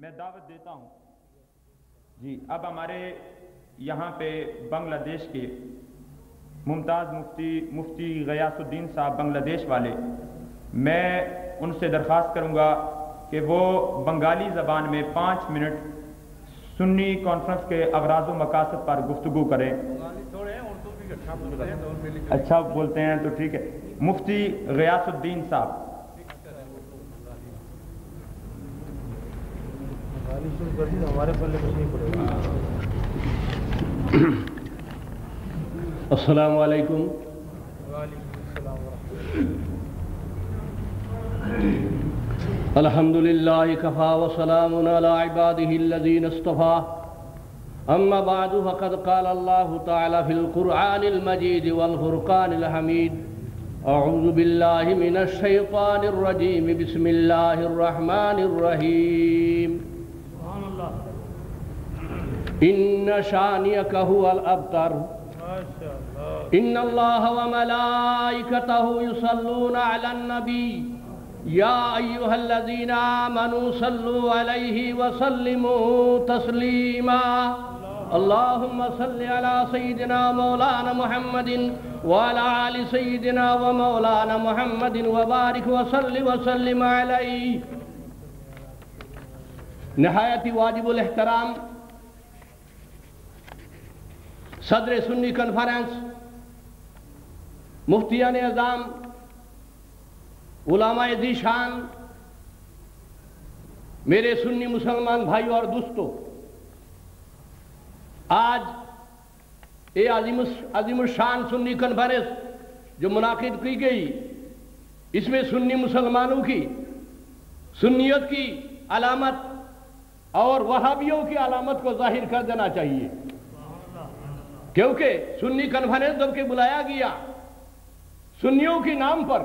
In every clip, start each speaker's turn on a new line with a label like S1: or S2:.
S1: میں دعوت دیتا ہوں جی اب ہمارے یہاں پہ بنگلہ دیش کے ممتاز مفتی غیاث الدین صاحب بنگلہ دیش والے، میں ان سے درخواست کروں گا کہ وہ بنگالی زبان میں 5 منٹ سنی کانفرنس کے اغراض و مقاصد پر گفتگو کریں۔ اچھا بولتے ہیں تو ٹھیک ہے۔ مفتی غیاث الدین صاحب۔
S2: السلام علیکم۔ الحمد للہ کفا وسلام علی عباده الذین اصطفى، اما بعد فقد قال اللہ تعالی فی القرآن المجید والفرقان الحمید، اعوذ باللہ من الشیطان الرجیم، بسم اللہ الرحمن الرحیم، ان شانئک هو الابتر، ان اللہ وملائکتہ یصلون علی النبی، یا ایہا الذین آمنوا صلوا علیہ وسلموا تسلیما، اللہم صلی علی سیدنا مولانا محمد وعلی آل سیدنا ومولانا محمد وبارک وسلم علیہ۔ نہایت واجب الاحترام صدر سنی کانفرنس، مفتیان اعظام، علماء ذی شان، میرے سنی مسلمان بھائیوں اور دوستوں، آج یہ عظیم الشان سنی کانفرنس جو منعقد کی گئی، اس میں سنی مسلمانوں کی سنیت کی علامت اور وہابیوں کی علامت کو ظاہر کر دینا چاہیے، کیونکہ سنی کانفرنس جب کہ بلایا گیا سنیوں کے نام پر،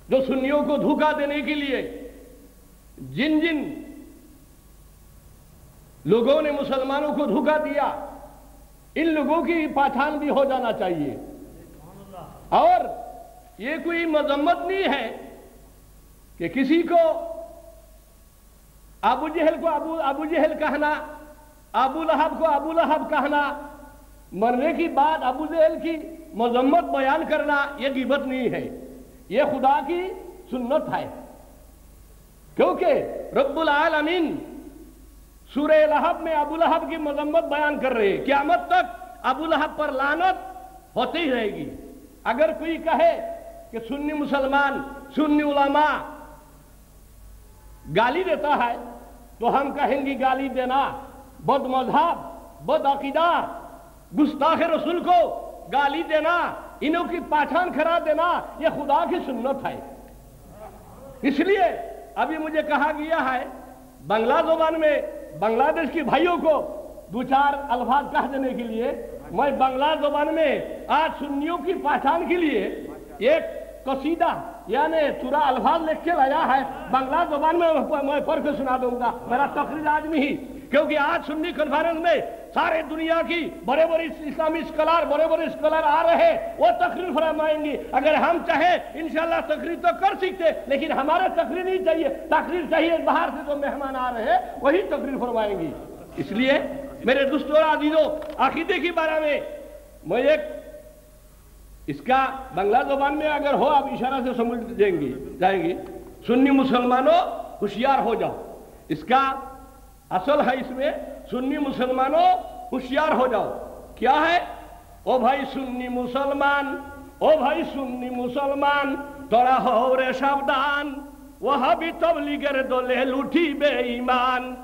S2: جو سنیوں کو دھوکہ دینے کے لیے جن جن لوگوں نے مسلمانوں کو دھوکہ دیا، ان لوگوں کی پہچان بھی ہو جانا چاہیے۔ اور یہ کوئی مذمت نہیں ہے کہ کسی کو ابو جہل کو ابو جہل کہنا، ابو لہب کو ابو لہب کہنا، مرنے کی بعد ابو جہل کی مذمت بیان کرنا، یہ غیبت نہیں ہے، یہ خدا کی سنت ہے، کیونکہ رب العالمین سورہ لہب میں ابو لہب کی مذمت بیان کر رہے ہیں۔ قیامت تک ابو لہب پر لعنت ہوتی ہی رہے گی۔ اگر کوئی کہے کہ سنی مسلمان، سنی علماء گالی دیتا ہے تو ہم کہیں گے گالی دینا بد مذہب، بد عقیدہ، گستاخ رسول کو گالی دینا، انہوں کی پہچان کرا دینا، یہ خدا کی سنت ہے۔ اس لیے ابھی مجھے کہا گیا ہے بنگلہ زبان میں بنگلہ دیش کی بھائیوں کو 2-4 الفاظ کہہ دینے کے لیے، میں بنگلہ زبان میں آج سنیوں کی پہچان کے لیے ایک قصیدہ یعنی سورہ الفاظ لکھ کے لایا ہے، بنگلہ زبان میں پڑھ کے سنا دوں گا، میرا تقریر آج میں ہی، کیونکہ آج سنی کانفرنس میں سارے دنیا کی بڑے بڑے اسلامی اسکالر آ رہے ہیں، وہ تقریر فرمائیں گی۔ اگر ہم چاہیں انشاءاللہ تقریر تو کر سکتے، لیکن ہمارے تقریر نہیں چاہیے، تقریر چاہیے باہر سے جو مہمان آ رہے ہیں وہی تقریر فرمائیں گی۔ اس لیے میرے دوستوں اور عزیزوں، عقیدے کے بارے میں میں ایک اس کا بنگلہ زبان میں اگر ہو آپ اشارہ سے سمجھ جائیں گی، سنی مسلمانوں ہوشیار ہو جاؤ، اس کا اصل ہے اس میں سنی مسلمانوں ہوشیار ہو جاؤ۔ کیا ہے؟ او بھائی سنی مسلمان، او بھائی سنی مسلمان، توڑا ہو رے شابدان، وہابی تبلیغر دولے لوٹی بے ایمان،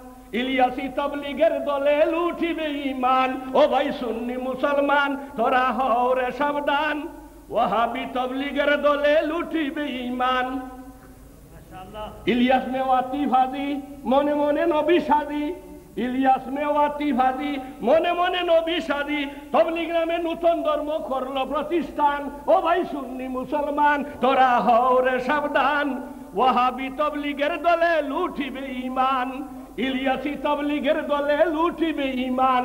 S2: الیاسی تبلیغر دولے لوٹی بے ایمان، او بھائی سنی مسلمان، توڑا ہو رے شابدان، وہابی تبلیغر دولے لوٹی بے ایمان۔ ইলিয়াস মেওয়াতি ফাদি মনে মনে নবী শাদি, ইলিয়াস মেওয়াতি ফাদি মনে মনে নবী শাদি, তবলিগ নামে নতুন ধর্ম করলো প্রতিষ্ঠান। ও ভাই সুন্নি মুসলমান তোরা হও রে সাবধান, ওয়াহাবি তবলিগের দলে লুটিবে ঈমান, ইলিয়াসি তবলিগের দলে লুটিবে ঈমান।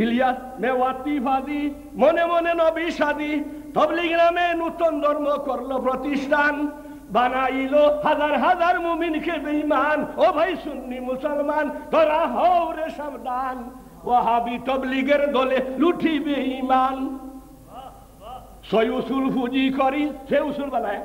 S2: ইলিয়াস মেওয়াতি ফাদি মনে মনে নবী শাদি, তবলিগ নামে নতুন ধর্ম করলো প্রতিষ্ঠান, বানাইলো হাজার হাজার মুমিনকে বেঈমান। ও ভাই সুন্নি মুসলমান তোরা হও রে সাবধান, ওয়াহাবি তবলিগের দলে লুঠিবে ঈমান। সই উসুল ফুজি করি, সে উসুল বানায়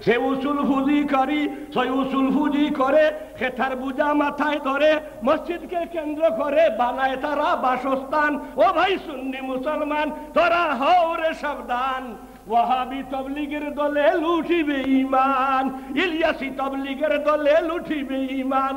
S2: সে উসুল ফুজি করি, সই উসুল ফুজি করে খেতার বুঝা মাথায় ধরে, মসজিদকে কেন্দ্র করে বানায় তারা বাসস্থান। ও ভাই সুন্নি মুসলমান তোরা হও রে সাবধান, ওয়াহাবি তবলিগের দলে লুঠিবে ঈমান, ইলিয়াসি তবলিগের দলে লুঠিবে ঈমান।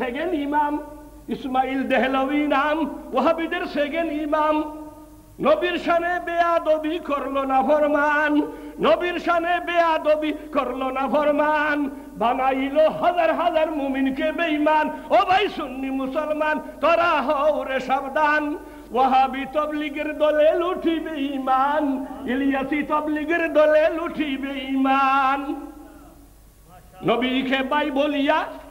S2: সেকেন্ড ইমাম, ইসমাইল দেহলভী নাম ওয়াহাবীদের সেকেন্ড ইমাম। নবীর শানে বেয়াদবি করলো না ফরমান, নবীর শানে বেয়াদবি করলো না ফরমান, বানাইলো হাজার হাজার মুমিনকে বেঈমান। ও ভাই সুন্নি মুসলমান তোরা হও রে সাবধান, ওয়াহাবি তবলিগের দলে লুঠিবে ঈমান, ইলিয়াসি তবলিগের দলে লুঠিবে ঈমান। নবী কে ভাই বলিয়া,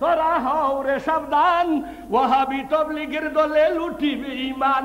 S2: তোরা হও রে সাবধান, ওয়াহাবি তবলিগের দলে লুঠিবে ঈমান।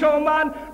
S2: সমান,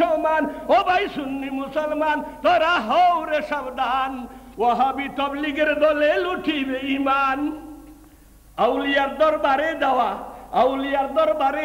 S2: সমান। ও ভাই সুন্নি মুসলমান তোরা হও রে সাবধান, ওয়াহাবি তবলিগের দলে লুঠিবে ঈমান। আউলিয়ার দরবারে যাওয়া, আউলিয়ার দরবারে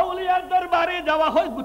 S2: আউলিয়ার দরবারে যাওয়া হয়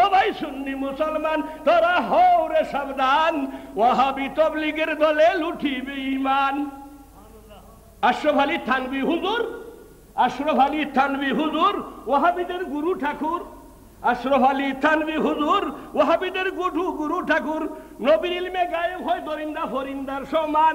S2: ও ভাই সুন্নি মুসলমান তোরা হও রে সাবধান, ওয়াহাবি তবলিগের দলে লুঠিবে ঈমান। আশরাফ আলী থানভী হুজুর, আশরাফ আলী থানভী হুজুর ওয়াহাবিদের গুরু ঠাকুর, আশরাফ আলী থানভী হুজুর ওয়াহাবিদের গুরু ঠাকুর। নবীর ইলমে গায়েব হয় দরিন্দা ফরিন্দার সমান,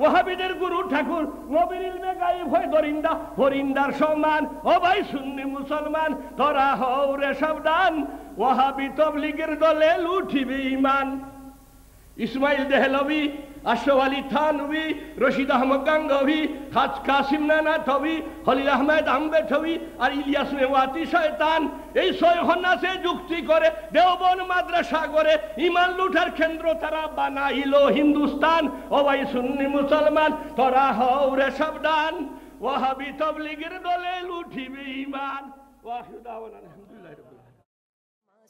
S2: ওয়াহাবিদের গুরু ঠাকুর, নবীর ইলমে গায়েব হয় দরিন্দা ফরিন্দার সমান। ও ভাই সুন্নি মুসলমান তোরা হও রে সাবধান, ওয়াহাবি তবলিগের দলে লুঠিবে ঈমান। ইসমাইল দেহলভী, আশরাফ আলী থানভী, রশিদ আহমদ গাঙ্গভী, খাজ কাসিম নানাথভী, খলিল আহমেদ আম্বেথভী আর ইলিয়াস মেওয়াতি শয়তান এই ছয় খন্নাসে যুক্তি করে দেওবন্দ মাদ্রাসা করে ঈমান লুঠার কেন্দ্র তারা বানাইলো হিন্দুস্তান। ও ভাই সুন্নি মুসলমান তোরা হও রে সাবধান, ওয়াহাবি তবলিগের দলে লুঠিবে ঈমান। ওয়াহিদু দাওয়ানা আলহামদুলিল্লাহি রাব্বিল আলামিন।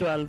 S3: 12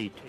S3: 8।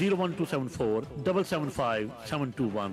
S3: 01274 775 721,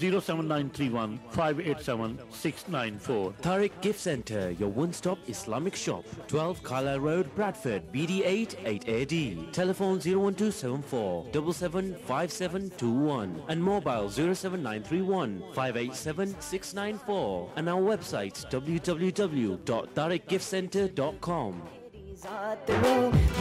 S3: 07931 587 694।
S4: Tariq Gift Center, your one-stop Islamic shop, 12 Carlisle Road, Bradford, BD8 8AD. Telephone 01274 775721 and mobile 07931 587 694 and our website www.tariqgiftcenter.com.